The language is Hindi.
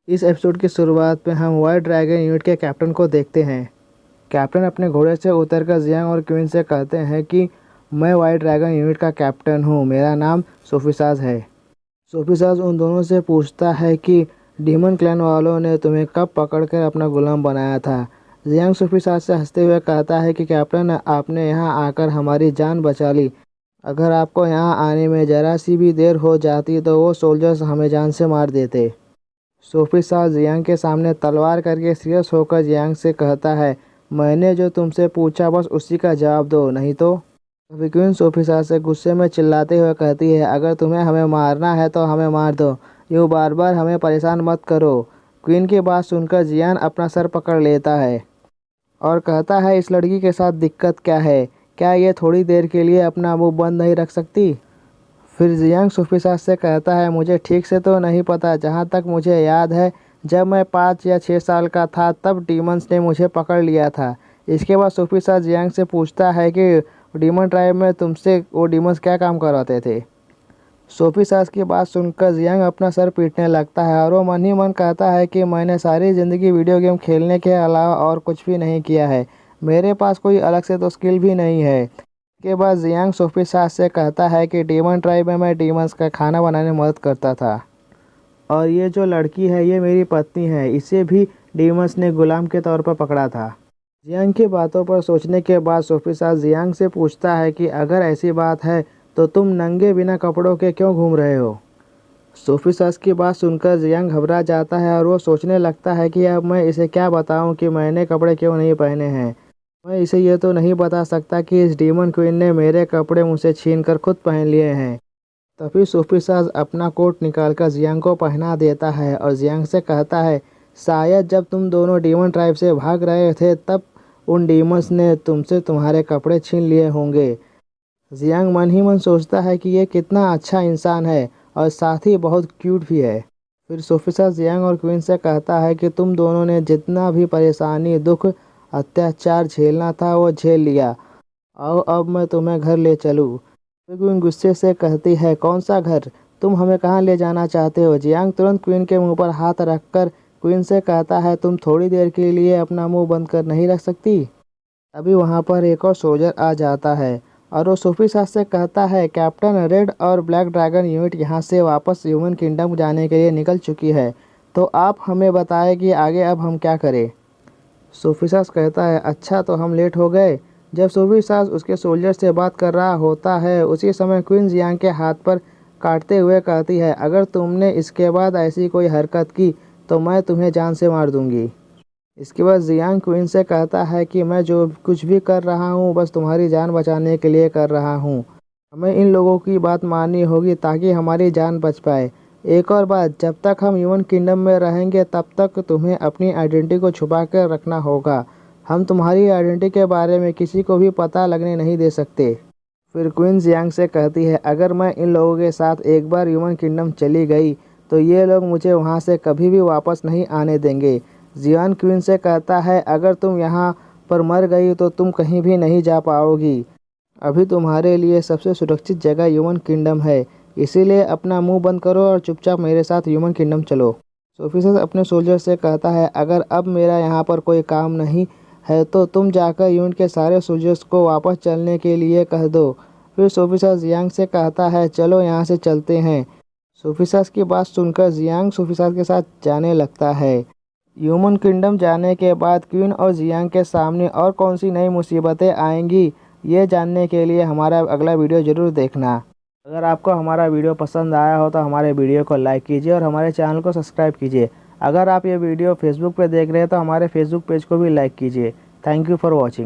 इस एपिसोड की शुरुआत में हम व्हाइट ड्रैगन यूनिट के कैप्टन को देखते हैं। कैप्टन अपने घोड़े से उतरकर जियांग और क्वीन से कहते हैं कि मैं व्हाइट ड्रैगन यूनिट का कैप्टन हूँ, मेरा नाम सोफिसाज है। सोफिसाज उन दोनों से पूछता है कि डीमन क्लैन वालों ने तुम्हें कब पकड़कर अपना गुलाम बनाया था। जियांग सोफिसाज से हंसते हुए कहता है कि कैप्टन, आपने यहाँ आकर हमारी जान बचा ली। अगर आपको यहाँ आने में ज़रा सी भी देर हो जाती तो वो सोल्जर्स हमें जान से मार देते। सोफिसाज जियांग के सामने तलवार करके सीरियस होकर जियांग से कहता है, मैंने जो तुमसे पूछा बस उसी का जवाब दो, नहीं तो। अभी क्वीन सोफिसाज से गुस्से में चिल्लाते हुए कहती है, अगर तुम्हें हमें मारना है तो हमें मार दो, यूँ बार बार हमें परेशान मत करो। क्वीन की बात सुनकर जियान अपना सर पकड़ लेता है और कहता है, इस लड़की के साथ दिक्कत क्या है? क्या ये थोड़ी देर के लिए अपना मुंह बंद नहीं रख सकती? फिर जियांग सोफिसाज से कहता है, मुझे ठीक से तो नहीं पता, जहाँ तक मुझे याद है जब मैं 5 या 6 साल का था तब डीमंस ने मुझे पकड़ लिया था। इसके बाद सोफिसाज जियांग से पूछता है कि डीमन ट्राइब में तुमसे वो डीमंस क्या काम करवाते थे। सोफिसाज की बात सुनकर जियांग अपना सर पीटने लगता है और वो मन ही मन कहता है कि मैंने सारी ज़िंदगी वीडियो गेम खेलने के अलावा और कुछ भी नहीं किया है, मेरे पास कोई अलग से तो स्किल भी नहीं है। के बाद जियांग सोफिसाज से कहता है कि डीमन ट्राइब में मैं डीमंस का खाना बनाने में मदद करता था और ये जो लड़की है ये मेरी पत्नी है, इसे भी डीमंस ने गुलाम के तौर पर पकड़ा था। जियांग की बातों पर सोचने के बाद सोफिसाज जियांग से पूछता है कि अगर ऐसी बात है तो तुम नंगे बिना कपड़ों के क्यों घूम रहे हो। सोफिसाज की बात सुनकर जियांग घबरा जाता है और वो सोचने लगता है कि अब मैं इसे क्या बताऊं कि मैंने कपड़े क्यों नहीं पहने हैं। मैं इसे ये तो नहीं बता सकता कि इस डीमन क्वीन ने मेरे कपड़े मुझसे छीनकर खुद पहन लिए हैं। तभी सोफिसाज अपना कोट निकालकर जियांग को पहना देता है और जियांग से कहता है, शायद जब तुम दोनों डीमन ट्राइब से भाग रहे थे तब उन डीमंस ने तुमसे तुम्हारे कपड़े छीन लिए होंगे। जियांग मन ही मन सोचता है कि ये कितना अच्छा इंसान है और साथ ही बहुत क्यूट भी है। फिर सोफिसाज जियांग और क्वीन से कहता है कि तुम दोनों ने जितना भी परेशानी, दुख, अत्याचार झेलना था वो झेल लिया। आओ अब मैं तुम्हें घर ले चलूँ। क्वीन गुस्से से कहती है, कौन सा घर? तुम हमें कहाँ ले जाना चाहते हो? जियांग तुरंत क्वीन के मुंह पर हाथ रखकर क्वीन से कहता है, तुम थोड़ी देर के लिए अपना मुंह बंद कर नहीं रख सकती? अभी वहाँ पर एक और सोल्जर आ जाता है और वो सोफिसाज से कहता है, कैप्टन, रेड और ब्लैक ड्रैगन यूनिट यहाँ से वापस ह्यूमन किंगडम जाने के लिए निकल चुकी है, तो आप हमें बताएं कि आगे अब हम क्या करें। सोफिसाज कहता है, अच्छा तो हम लेट हो गए। जब सोफिसाज उसके सोल्जर से बात कर रहा होता है उसी समय क्वीन जियांग के हाथ पर काटते हुए कहती है, अगर तुमने इसके बाद ऐसी कोई हरकत की तो मैं तुम्हें जान से मार दूंगी। इसके बाद जियांग क्वीन से कहता है कि मैं जो कुछ भी कर रहा हूँ बस तुम्हारी जान बचाने के लिए कर रहा हूँ। हमें इन लोगों की बात माननी होगी ताकि हमारी जान बच पाए। एक और बात, जब तक हम ह्यूमन किंगडम में रहेंगे तब तक तुम्हें अपनी आइडेंटिटी को छुपा कर रखना होगा। हम तुम्हारी आइडेंटिटी के बारे में किसी को भी पता लगने नहीं दे सकते। फिर क्वीन जियांग से कहती है, अगर मैं इन लोगों के साथ एक बार ह्यूमन किंगडम चली गई तो ये लोग मुझे वहाँ से कभी भी वापस नहीं आने देंगे। जियांग क्वीन से कहता है, अगर तुम यहाँ पर मर गई तो तुम कहीं भी नहीं जा पाओगी। अभी तुम्हारे लिए सबसे सुरक्षित जगह ह्यूमन किंगडम है, इसीलिए अपना मुंह बंद करो और चुपचाप मेरे साथ ह्यूमन किंगडम चलो। सोफिसाज अपने सोल्जर से कहता है, अगर अब मेरा यहाँ पर कोई काम नहीं है तो तुम जाकर यूनिट के सारे सोल्जर्स को वापस चलने के लिए कह दो। फिर सोफिसाज जियांग से कहता है, चलो यहाँ से चलते हैं। सोफिसाज की बात सुनकर जियांग सोफिसाज के साथ जाने लगता है। ह्यूमन किंगडम जाने के बाद क्वीन और जियांग के सामने और कौन सी नई मुसीबतें आएंगी, ये जानने के लिए हमारा अगला वीडियो ज़रूर देखना। अगर आपको हमारा वीडियो पसंद आया हो तो हमारे वीडियो को लाइक कीजिए और हमारे चैनल को सब्सक्राइब कीजिए। अगर आप ये वीडियो फेसबुक पे देख रहे हैं तो हमारे फेसबुक पेज को भी लाइक कीजिए। Thank you for watching.